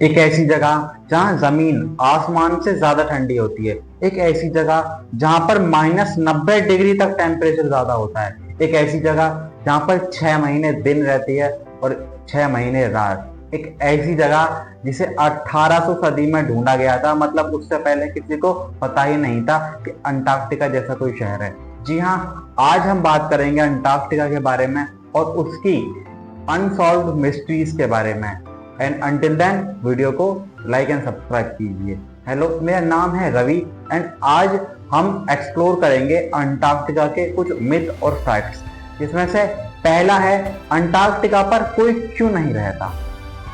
एक ऐसी जगह जहां जमीन आसमान से ज्यादा ठंडी होती है, एक ऐसी जगह जहां पर -90 डिग्री तक टेम्परेचर ज्यादा होता है, एक ऐसी जगह जहां पर 6 महीने दिन रहती है और 6 महीने रात, एक ऐसी जगह जिसे 1800 सदी में ढूंढा गया था, मतलब उससे पहले किसी को पता ही नहीं था कि अंटार्कटिका जैसा कोई शहर है। जी हाँ, आज हम बात करेंगे अंटार्कटिका के बारे में और उसकी अनसॉल्व्ड मिस्ट्रीज के बारे में। एंड अंटिल देन वीडियो को लाइक एंड सब्सक्राइब कीजिए। हेलो, मेरा नाम है रवि एंड आज हम एक्सप्लोर करेंगे अंटार्कटिका के कुछ मिथ और फैक्ट्स, जिसमें से पहला है अंटार्कटिका पर कोई क्यों नहीं रहता।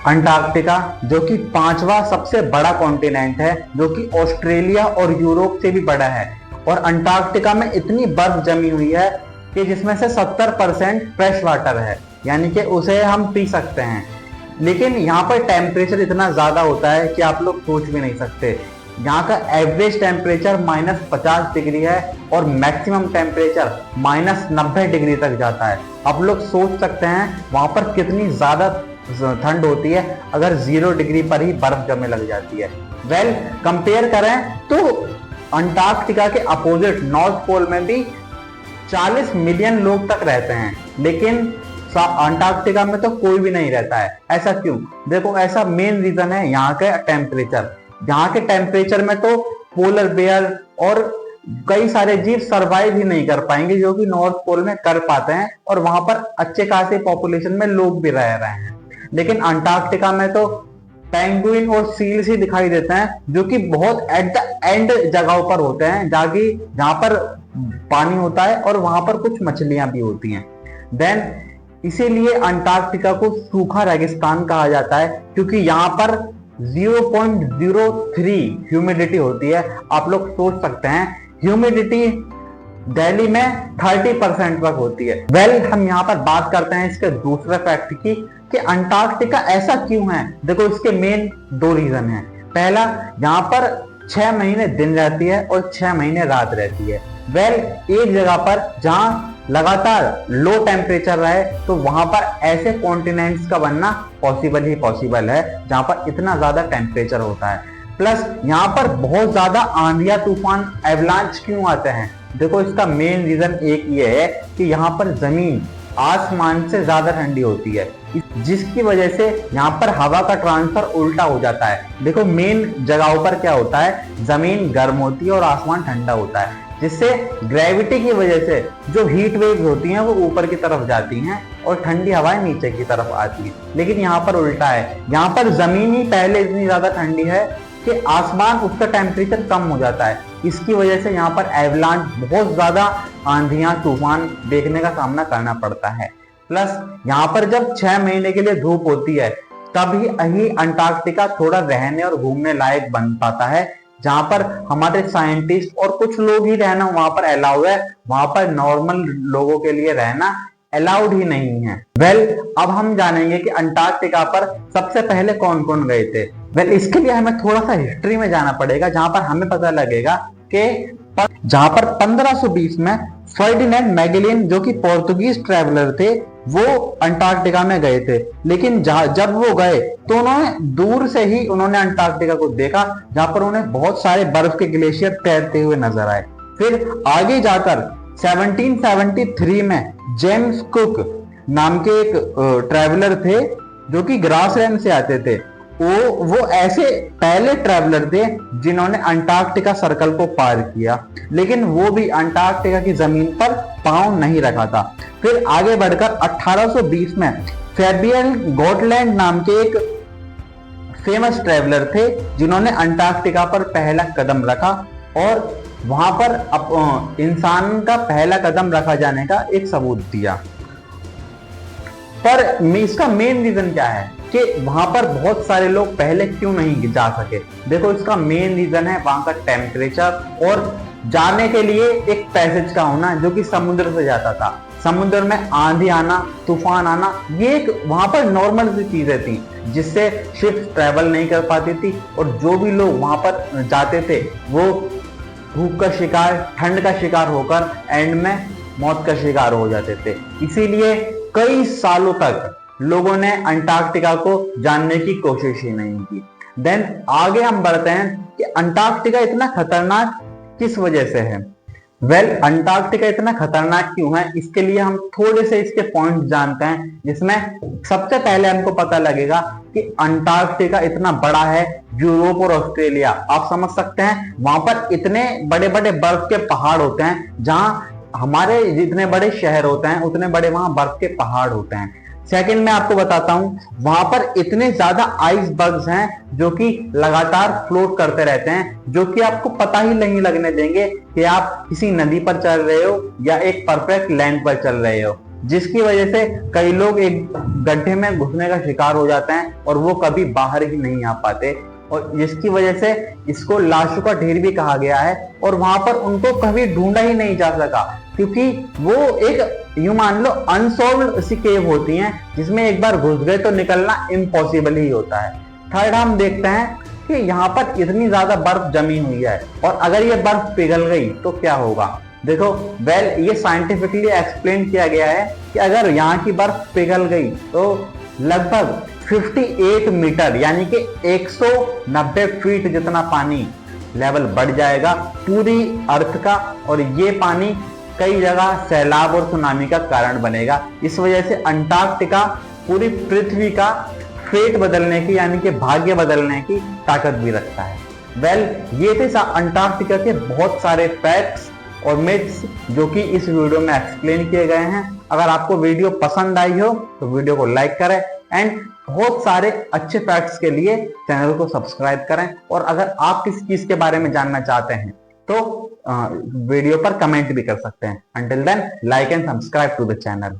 अंटार्कटिका जो कि 5वां सबसे बड़ा कॉन्टिनेंट है, जो कि ऑस्ट्रेलिया और यूरोप से भी बड़ा है, और अंटार्कटिका में इतनी बर्फ जमी हुई है कि जिसमें से 70% फ्रेश वाटर है, यानी कि उसे हम पी सकते हैं। लेकिन यहाँ पर टेम्परेचर इतना ज्यादा होता है कि आप लोग सोच भी नहीं सकते। यहाँ का एवरेज टेम्परेचर -50 डिग्री है और मैक्सिमम टेम्परेचर -90 डिग्री तक जाता है। आप लोग सोच सकते हैं वहां पर कितनी ज्यादा ठंड होती है अगर 0 डिग्री पर ही बर्फ जमने लग जाती है। वेल, कंपेयर करें तो अंटार्कटिका के अपोजिट नॉर्थ पोल में भी 40 मिलियन लोग तक रहते हैं, लेकिन अंटार्कटिका में तो कोई भी नहीं रहता है। ऐसा क्यों? देखो, ऐसा मेन रीजन है यहाँ के टेम्परेचर। यहाँ के टेम्परेचर में तो पोलर बेयर और कई सारे जीव सरवाइव ही नहीं कर पाएंगे, जो कि नॉर्थ पोल में कर पाते हैं, और वहां पर अच्छे खासे पॉपुलेशन में लोग भी रह रहे हैं। लेकिन अंटार्कटिका में तो पेंगुइन और सील्स ही दिखाई देते हैं, जो कि बहुत एट द एंड जगहों पर होते हैं, जहां पर पानी होता है और वहां पर कुछ मछलियां भी होती हैं। देन इसीलिए अंटार्कटिका को सूखा रेगिस्तान कहा जाता है, क्योंकि यहाँ पर 0.03 ह्यूमिडिटी होती है। आप लोग सोच सकते हैं ह्यूमिडिटी दिल्ली में 30% तक होती है। वेल, हम यहाँ पर बात करते हैं इसके दूसरे फैक्ट की कि अंटार्कटिका ऐसा क्यों है। देखो, इसके मेन 2 रीजन है। पहला, यहाँ पर 6 महीने दिन रहती है और 6 महीने रात रहती है। वेल, एक जगह पर जहां लगातार लो टेम्परेचर रहे तो वहां पर ऐसे कॉन्टिनेंट्स का बनना पॉसिबल है जहां पर इतना ज्यादा टेम्परेचर होता है। प्लस यहाँ पर बहुत ज्यादा आंधियां, तूफान, एवलांच क्यों आते हैं। देखो, इसका मेन रीजन एक ये है कि यहाँ पर जमीन आसमान से ज्यादा ठंडी होती है, जिसकी वजह से यहाँ पर हवा का ट्रांसफर उल्टा हो जाता है। देखो, मेन जगहों पर क्या होता है, जमीन गर्म होती है और आसमान ठंडा होता है, जिससे ग्रेविटी की वजह से जो हीट वेव्स होती हैं वो ऊपर की तरफ जाती हैं और ठंडी हवाएं नीचे की तरफ आती है। लेकिन यहाँ पर उल्टा है, यहाँ पर जमीन ही पहले इतनी ज्यादा ठंडी है कि आसमान, उसका टेम्परेचर कम हो जाता है। इसकी वजह से यहाँ पर एवलांच, बहुत ज्यादा आंधियां, तूफान देखने का सामना करना पड़ता है। प्लस यहाँ पर जब 6 महीने के लिए धूप होती है, तभी अंटार्कटिका थोड़ा रहने और घूमने लायक बन पाता है, जहां पर हमारे साइंटिस्ट और कुछ लोग ही रहना वहां पर अलाउ है। वहां पर नॉर्मल लोगों के लिए रहना अलाउड ही नहीं है। वेल, अब हम जानेंगे कि अंटार्कटिका पर सबसे पहले कौन कौन गए थे। वेल, इसके लिए हमें थोड़ा सा हिस्ट्री में जाना पड़ेगा, जहां पर हमें पता लगेगा कि जहां पर 1520 में फर्डिनेंड मैगेलियन, जो कि पोर्तुगीज ट्रैवलर थे, वो अंटार्कटिका में गए थे। लेकिन जब वो गए तो उन्होंने दूर से ही अंटार्कटिका को देखा, जहां पर उन्हें बहुत सारे बर्फ के ग्लेशियर तैरते हुए नजर आए। फिर आगे जाकर 1773 में जेम्स कुक नाम के एक ट्रैवलर थे, जो कि ग्रासलैंड से आते थे। वो ऐसे पहले ट्रैवलर थे जिन्होंने अंटार्कटिका सर्कल को पार किया, लेकिन वो भी अंटार्कटिका की जमीन पर पांव नहीं रखा था। फिर आगे बढ़कर 1820 में फैबियन गॉटलैंड नाम के एक फेमस ट्रैवलर थे, जिन्होंने अंटार्कटिका पर पहला कदम रखा और वहां पर इंसान का पहला कदम रखा जाने का एक सबूत दिया। पर इसका मेन रीजन क्या है कि वहां पर बहुत सारे लोग पहले क्यों नहीं जा सके। देखो, इसका मेन रीजन है वहां का टेम्परेचर और जाने के लिए एक पैसेज का होना, जो कि समुद्र से जाता था। समुद्र में आंधी आना, तूफान आना, ये एक वहां पर नॉर्मल सी चीजें थी, जिससे शिप ट्रेवल नहीं कर पाती थी, और जो भी लोग वहां पर जाते थे वो भूख का शिकार, ठंड का शिकार होकर एंड में मौत का शिकार हो जाते थे। इसीलिए कई सालों तक लोगों ने अंटार्कटिका को जानने की कोशिश ही नहीं की। देन आगे हम बढ़ते हैं कि अंटार्कटिका इतना खतरनाक किस वजह से है। अंटार्कटिका इतना खतरनाक क्यों है, इसके लिए हम थोड़े से इसके पॉइंट जानते हैं, जिसमें सबसे पहले हमको पता लगेगा कि अंटार्कटिका इतना बड़ा है। यूरोप और ऑस्ट्रेलिया, आप समझ सकते हैं, वहां पर इतने बड़े बड़े बर्फ के पहाड़ होते हैं, जहां हमारे जितने बड़े शहर होते हैं उतने बड़े वहां बर्फ के पहाड़ होते हैं। सेकंड मैं आपको बताता हूं, वहां पर इतने ज्यादा आइसबर्ग्स हैं जो कि लगातार फ्लोट करते रहते हैं, जो कि आपको पता ही नहीं लगने देंगे कि आप किसी नदी पर चल रहे हो या एक परफेक्ट लैंड पर चल रहे हो, जिसकी वजह से कई लोग एक गड्ढे में घुसने का शिकार हो जाते हैं और वो कभी बाहर ही नहीं आ पाते, और जिसकी वजह से इसको लाशों का ढेर भी कहा गया है। और वहां पर उनको कभी ढूंढा ही नहीं जा सका, क्योंकि वो एक यूं मान लो अनसॉल्व्ड सी केव होती हैं, जिसमें एक बार घुस गए तो निकलना इम्पॉसिबल ही होता है। थर्ड हम देखते हैं कि यहाँ पर इतनी ज्यादा बर्फ जमी हुई है, और अगर ये बर्फ पिघल गई तो क्या होगा। देखो ये साइंटिफिकली एक्सप्लेन किया गया है कि अगर यहाँ की बर्फ पिघल गई तो लगभग 58 मीटर यानी कि 190 फीट जितना पानी लेवल बढ़ जाएगा पूरी अर्थ का, और ये पानी कई जगह सैलाब और सुनामी का कारण बनेगा। इस वजह से अंटार्कटिका पूरी पृथ्वी का फेट बदलने की यानी कि भाग्य बदलने की ताकत भी रखता है। ये थे अंटार्कटिका के बहुत सारे फैक्ट्स और मिथ्स जो कि इस वीडियो में एक्सप्लेन किए गए हैं। अगर आपको वीडियो पसंद आई हो तो वीडियो को लाइक करें, एंड बहुत सारे अच्छे फैक्ट्स के लिए चैनल को सब्सक्राइब करें। और अगर आप किस चीज के बारे में जानना चाहते हैं तो वीडियो पर कमेंट भी कर सकते हैं। Until then, like and subscribe to the channel.